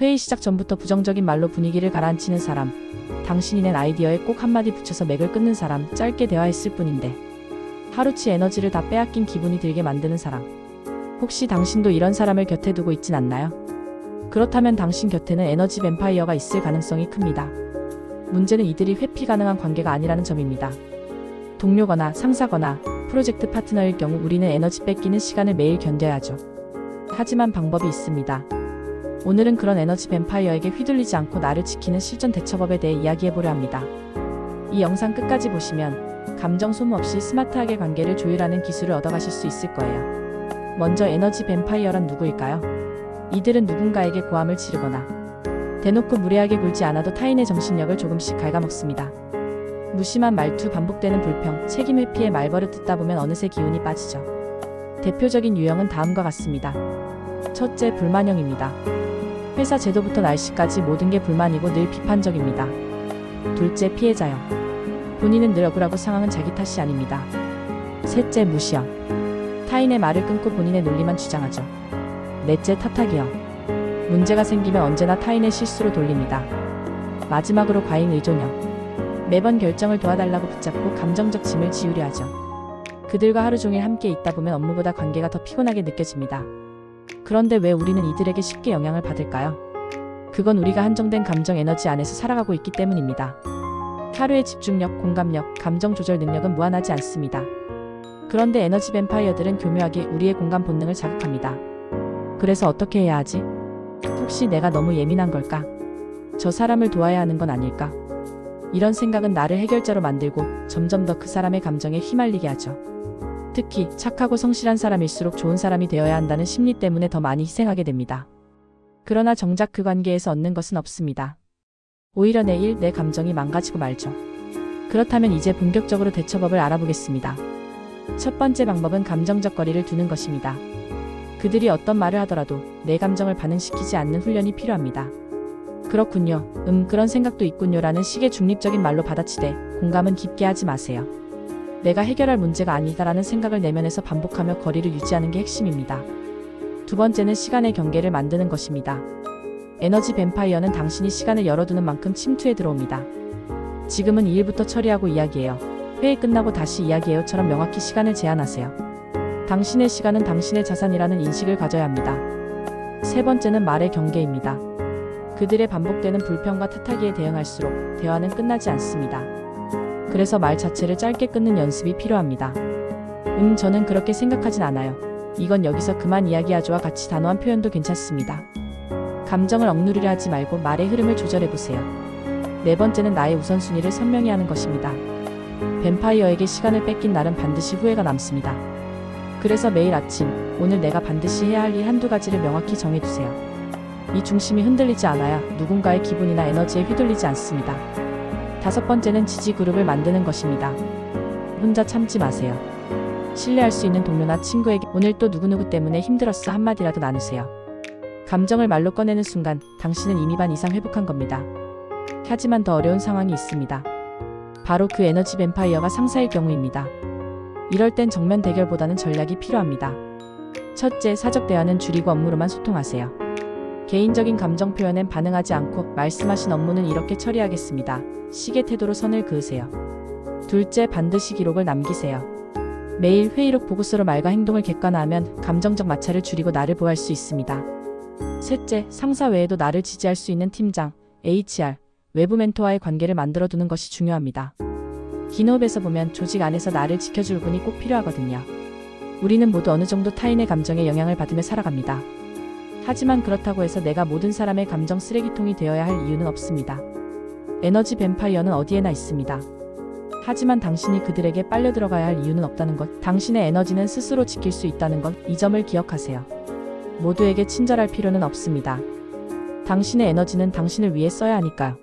회의 시작 전부터 부정적인 말로 분위기를 가라앉히는 사람, 당신이 낸 아이디어에 꼭 한마디 붙여서 맥을 끊는 사람, 짧게 대화했을 뿐인데 하루치 에너지를 다 빼앗긴 기분이 들게 만드는 사람. 혹시 당신도 이런 사람을 곁에 두고 있진 않나요? 그렇다면 당신 곁에는 에너지 뱀파이어가 있을 가능성이 큽니다. 문제는 이들이 회피 가능한 관계가 아니라는 점입니다. 동료거나 상사거나 프로젝트 파트너일 경우 우리는 에너지 뺏기는 시간을 매일 견뎌야죠. 하지만 방법이 있습니다. 오늘은 그런 에너지 뱀파이어에게 휘둘리지 않고 나를 지키는 실전 대처법에 대해 이야기해보려 합니다. 이 영상 끝까지 보시면 감정 소모 없이 스마트하게 관계를 조율하는 기술을 얻어가실 수 있을 거예요. 먼저 에너지 뱀파이어란 누구일까요? 이들은 누군가에게 고함을 지르거나 대놓고 무례하게 굴지 않아도 타인의 정신력을 조금씩 갉아먹습니다. 무심한 말투, 반복되는 불평, 책임 회피의 말버릇 듣다 보면 어느새 기운이 빠지죠. 대표적인 유형은 다음과 같습니다. 첫째, 불만형입니다. 회사 제도부터 날씨까지 모든 게 불만이고 늘 비판적입니다. 둘째, 피해자형. 본인은 늘 억울하고 상황은 자기 탓이 아닙니다. 셋째, 무시형. 타인의 말을 끊고 본인의 논리만 주장하죠. 넷째, 탓하기형. 문제가 생기면 언제나 타인의 실수로 돌립니다. 마지막으로 과잉 의존형. 매번 결정을 도와달라고 붙잡고 감정적 짐을 지우려 하죠. 그들과 하루 종일 함께 있다 보면 업무보다 관계가 더 피곤하게 느껴집니다. 그런데 왜 우리는 이들에게 쉽게 영향을 받을까요? 그건 우리가 한정된 감정 에너지 안에서 살아가고 있기 때문입니다. 하루의 집중력, 공감력, 감정 조절 능력은 무한하지 않습니다. 그런데 에너지 뱀파이어들은 교묘하게 우리의 공감 본능을 자극합니다. 그래서 어떻게 해야 하지? 혹시 내가 너무 예민한 걸까? 저 사람을 도와야 하는 건 아닐까? 이런 생각은 나를 해결자로 만들고 점점 더 그 사람의 감정에 휘말리게 하죠. 특히 착하고 성실한 사람일수록 좋은 사람이 되어야 한다는 심리 때문에 더 많이 희생하게 됩니다. 그러나 정작 그 관계에서 얻는 것은 없습니다. 오히려 내 감정이 망가지고 말죠. 그렇다면 이제 본격적으로 대처법을 알아보겠습니다. 첫 번째 방법은 감정적 거리를 두는 것입니다. 그들이 어떤 말을 하더라도 내 감정을 반응시키지 않는 훈련이 필요합니다. 그렇군요. 그런 생각도 있군요라는 식의 중립적인 말로 받아치되 공감은 깊게 하지 마세요. 내가 해결할 문제가 아니다라는 생각을 내면에서 반복하며 거리를 유지하는 게 핵심입니다. 두 번째는 시간의 경계를 만드는 것입니다. 에너지 뱀파이어는 당신이 시간을 열어두는 만큼 침투해 들어옵니다. 지금은 이 일부터 처리하고 이야기해요. 회의 끝나고 다시 이야기해요처럼 명확히 시간을 제한하세요. 당신의 시간은 당신의 자산이라는 인식을 가져야 합니다. 세 번째는 말의 경계입니다. 그들의 반복되는 불평과 탓하기에 대응할수록 대화는 끝나지 않습니다. 그래서 말 자체를 짧게 끊는 연습이 필요합니다. 저는 그렇게 생각하진 않아요. 이건 여기서 그만 이야기하죠와 같이 단호한 표현도 괜찮습니다. 감정을 억누르려 하지 말고 말의 흐름을 조절해보세요. 네 번째는 나의 우선순위를 선명히 하는 것입니다. 뱀파이어에게 시간을 뺏긴 날은 반드시 후회가 남습니다. 그래서 매일 아침, 오늘 내가 반드시 해야 할 일 한두 가지를 명확히 정해두세요. 이 중심이 흔들리지 않아야 누군가의 기분이나 에너지에 휘둘리지 않습니다. 다섯 번째는 지지 그룹을 만드는 것입니다. 혼자 참지 마세요. 신뢰할 수 있는 동료나 친구에게 오늘 또 누구누구 때문에 힘들었어 한마디라도 나누세요. 감정을 말로 꺼내는 순간 당신은 이미 반 이상 회복한 겁니다. 하지만 더 어려운 상황이 있습니다. 바로 그 에너지 뱀파이어가 상사일 경우입니다. 이럴 땐 정면 대결보다는 전략이 필요합니다. 첫째, 사적 대화는 줄이고 업무로만 소통하세요. 개인적인 감정 표현엔 반응하지 않고 말씀하신 업무는 이렇게 처리하겠습니다. 식의 태도로 선을 그으세요. 둘째, 반드시 기록을 남기세요. 매일 회의록 보고서로 말과 행동을 객관화하면 감정적 마찰을 줄이고 나를 보호할 수 있습니다. 셋째, 상사 외에도 나를 지지할 수 있는 팀장, HR, 외부 멘토와의 관계를 만들어두는 것이 중요합니다. 긴 호흡에서 보면 조직 안에서 나를 지켜줄 분이 꼭 필요하거든요. 우리는 모두 어느 정도 타인의 감정에 영향을 받으며 살아갑니다. 하지만 그렇다고 해서 내가 모든 사람의 감정 쓰레기통이 되어야 할 이유는 없습니다. 에너지 뱀파이어는 어디에나 있습니다. 하지만 당신이 그들에게 빨려 들어가야 할 이유는 없다는 것, 당신의 에너지는 스스로 지킬 수 있다는 것, 이 점을 기억하세요. 모두에게 친절할 필요는 없습니다. 당신의 에너지는 당신을 위해 써야 하니까요.